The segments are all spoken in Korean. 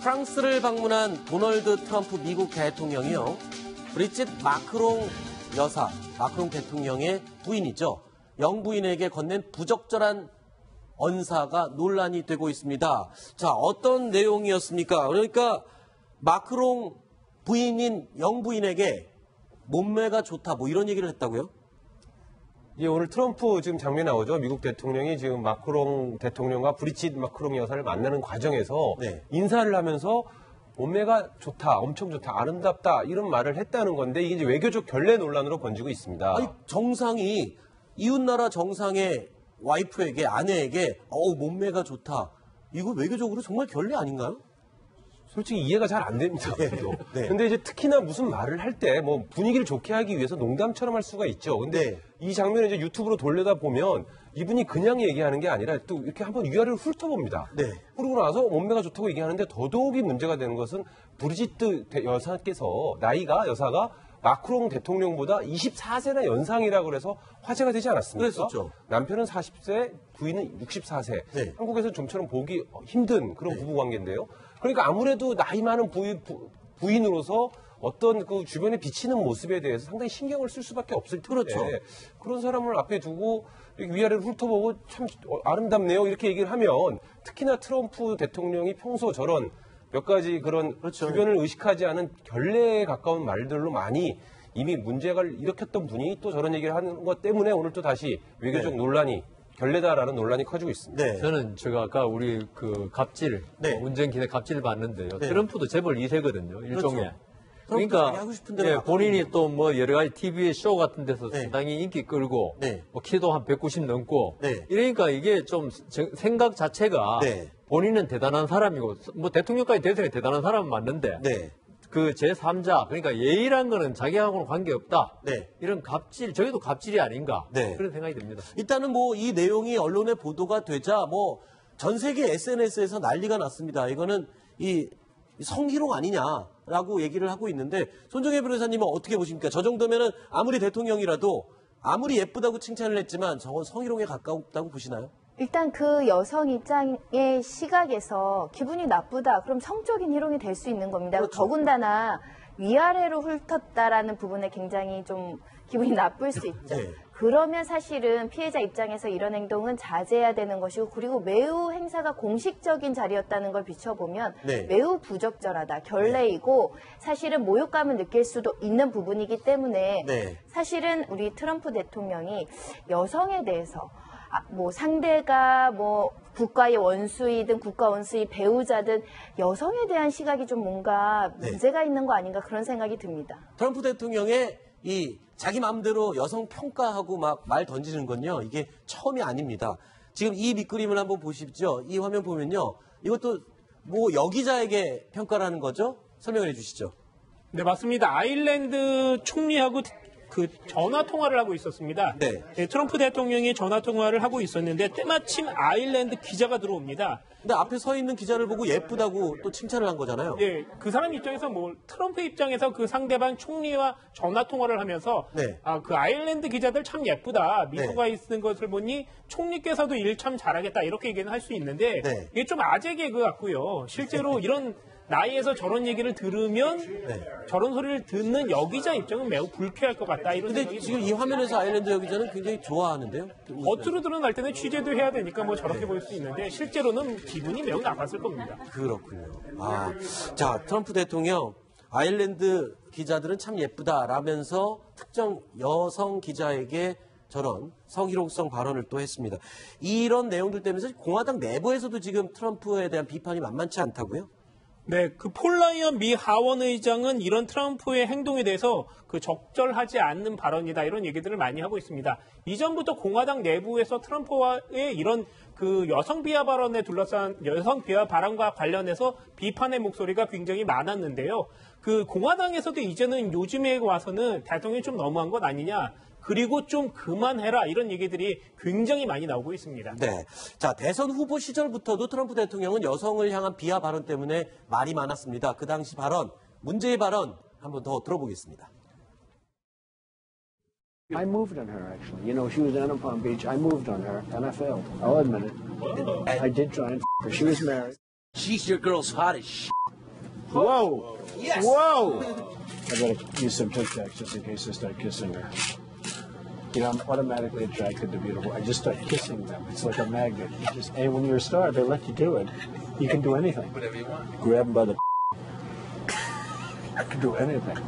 프랑스를 방문한 도널드 트럼프 미국 대통령이요. 브리짓 마크롱 여사, 마크롱 대통령의 부인이죠. 영부인에게 건넨 부적절한 언사가 논란이 되고 있습니다. 자, 어떤 내용이었습니까? 그러니까 마크롱 부인인 영부인에게 몸매가 좋다, 뭐 이런 얘기를 했다고요? 예, 오늘 트럼프 지금 장면이 나오죠. 미국 대통령이 지금 마크롱 대통령과 브리짓 마크롱 여사를 만나는 과정에서 네. 인사를 하면서 몸매가 좋다, 엄청 좋다, 아름답다 이런 말을 했다는 건데 이게 이제 외교적 결례 논란으로 번지고 있습니다. 아니, 정상이 이웃나라 정상의 와이프에게, 아내에게 몸매가 좋다. 이거 외교적으로 정말 결례 아닌가요? 솔직히 이해가 잘 안 됩니다. 네. 근데 이제 특히나 무슨 말을 할 때 뭐 분위기를 좋게 하기 위해서 농담처럼 할 수가 있죠. 근데 네. 이 장면을 이제 유튜브로 돌려다 보면 이분이 그냥 얘기하는 게 아니라 또 이렇게 한번 위아래로 훑어봅니다. 네. 그러고 나서 몸매가 좋다고 얘기하는데 더더욱이 문제가 되는 것은 브리짓트 여사께서 여사가 마크롱 대통령보다 24세나 연상이라고 그래서 화제가 되지 않았습니까? 그랬었죠. 남편은 40세, 부인은 64세. 네. 한국에서 좀처럼 보기 힘든 그런 부부관계인데요. 그러니까 아무래도 나이 많은 부인으로서 어떤 그 주변에 비치는 모습에 대해서 상당히 신경을 쓸 수밖에 없을 텐데 그렇죠. 그런 사람을 앞에 두고 위아래를 훑어보고 참 아름답네요 이렇게 얘기를 하면 특히나 트럼프 대통령이 평소 저런 몇 가지 그런 그렇죠. 주변을 의식하지 않은 결례에 가까운 말들로 많이 이미 문제가 일으켰던 분이 또 저런 얘기를 하는 것 때문에 오늘 또 다시 외교적 네. 논란이 결례다라는 논란이 커지고 있습니다. 네. 저는 제가 아까 우리 그 갑질, 네. 운전기내 갑질 봤는데요. 네. 트럼프도 재벌 2세거든요. 일종의. 그렇죠. 트럼프도 자기 하고 싶은 대로 본인이 또 뭐 여러 가지 TV 쇼 같은 데서 네. 상당히 인기 끌고, 네. 뭐 키도 한 190 넘고, 네. 이러니까 이게 좀 생각 자체가 네. 본인은 대단한 사람이고, 뭐 대통령까지 대선에 대단한 사람은 맞는데, 네. 그 제3자, 그러니까 예의란 거는 자기하고는 관계없다. 네. 이런 갑질, 저게도 갑질이 아닌가. 네. 그런 생각이 듭니다. 일단은 뭐 이 내용이 언론에 보도가 되자 뭐 전 세계 SNS에서 난리가 났습니다. 이거는 이 성희롱 아니냐라고 얘기를 하고 있는데 손정혜 변호사님은 어떻게 보십니까? 저 정도면은 아무리 대통령이라도 아무리 예쁘다고 칭찬을 했지만 저건 성희롱에 가까웠다고 보시나요? 일단 그 여성 입장의 시각에서 기분이 나쁘다. 그럼 성적인 희롱이 될 수 있는 겁니다. 그렇죠. 더군다나 위아래로 훑었다라는 부분에 굉장히 좀 기분이 나쁠 수 있죠. 네. 그러면 사실은 피해자 입장에서 이런 행동은 자제해야 되는 것이고 그리고 매우 행사가 공식적인 자리였다는 걸 비춰보면 네. 매우 부적절하다. 결례이고 사실은 모욕감을 느낄 수도 있는 부분이기 때문에 네. 사실은 우리 트럼프 대통령이 여성에 대해서 뭐 상대가 뭐 국가의 원수이든 국가 원수의 배우자든 여성에 대한 시각이 좀 뭔가 문제가 있는 거 아닌가 그런 생각이 듭니다. 트럼프 대통령의 이 자기 마음대로 여성 평가하고 막 말 던지는 건요. 이게 처음이 아닙니다. 지금 이 밑그림을 한번 보십시오. 이 화면 보면요. 이것도 뭐 여기자에게 평가를 하는 거죠? 설명을 해 주시죠. 네, 맞습니다. 아일랜드 총리하고 그 전화 통화를 하고 있었습니다. 네. 네, 트럼프 대통령이 전화 통화를 하고 있었는데 때마침 아일랜드 기자가 들어옵니다. 근데 앞에 서 있는 기자를 보고 예쁘다고 또 칭찬을 한 거잖아요. 네, 그 사람 입장에서 뭐 트럼프 입장에서 그 상대방 총리와 전화 통화를 하면서 네. 그 아일랜드 기자들 참 예쁘다. 미국 와 네. 있는 것을 보니 총리께서도 일 참 잘하겠다. 이렇게 얘기는 할 수 있는데 네. 이게 좀 아재 개그 같고요. 실제로 이런 나이에서 저런 얘기를 들으면 저런 소리를 듣는 여기자 입장은 매우 불쾌할 것 같다. 이런 근데 생각이 지금 이 듭니다. 화면에서 아일랜드 여기자는 굉장히 좋아하는데요. 겉으로 드러날 때는 취재도 해야 되니까 뭐 저렇게 보일 수 있는데 실제로는 기분이 매우 나빴을 겁니다. 그렇군요. 자, 트럼프 대통령 아일랜드 기자들은 참 예쁘다라면서 특정 여성 기자에게 저런 성희롱성 발언을 또 했습니다. 이런 내용들 때문에 공화당 내부에서도 지금 트럼프에 대한 비판이 만만치 않다고요? 네, 그 폴 라이언 미 하원 의장은 이런 트럼프의 행동에 대해서 그 적절하지 않는 발언이다 이런 얘기들을 많이 하고 있습니다. 이전부터 공화당 내부에서 트럼프와의 이런 그 여성 비하 발언에 둘러싼 여성 비하 발언과 관련해서 비판의 목소리가 굉장히 많았는데요. 그 공화당에서도 이제는 요즘에 와서는 대통령이 좀 너무한 것 아니냐. 그리고 좀 그만해라 이런 얘기들이 굉장히 많이 나오고 있습니다. 네. 자, 대선 후보 시절부터도 트럼프 대통령은 여성을 향한 비하 발언 때문에 말이 많았습니다. 그 당시 발언, 문제의 발언 한번 더 들어보겠습니다. I moved on her, actually. You know, she was down in Palm Beach. I moved on her, and I failed. I'll admit it. I did try and f her. She was married. She's your girl's hot as shit. Whoa! Yes! Whoa! I gotta use some Tic Tacs just in case I start kissing her. You know, I'm automatically attracted to beautiful. I just start kissing them. It's like a magnet. And when you're a star, they let you do it. You can do anything. Whatever you want. Grab them by the I can do anything.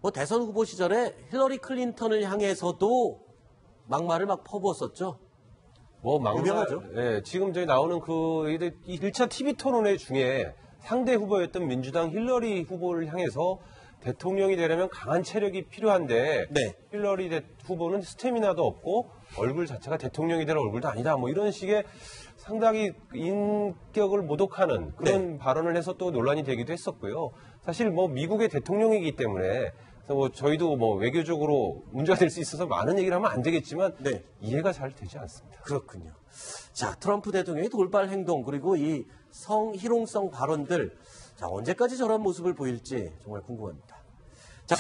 뭐 대선 후보 시절에 힐러리 클린턴을 향해서도 막말을 막 퍼부었었죠. 뭐 막말, 유명하죠. 예, 지금 저희 나오는 그 1차 TV 토론회 중에 상대 후보였던 민주당 힐러리 후보를 향해서 대통령이 되려면 강한 체력이 필요한데 네. 힐러리 후보는 스태미나도 없고 얼굴 자체가 대통령이 될 얼굴도 아니다. 뭐 이런 식의 상당히 인격을 모독하는 그런 발언을 해서 또 논란이 되기도 했었고요. 사실 뭐 미국의 대통령이기 때문에 그래서 뭐 저희도 뭐 외교적으로 문제가 될 수 있어서 많은 얘기를 하면 안 되겠지만 네. 이해가 잘 되지 않습니다. 그렇군요. 자, 트럼프 대통령의 돌발 행동 그리고 이 성희롱성 발언들 자, 언제까지 저런 모습을 보일지 정말 궁금합니다. 자.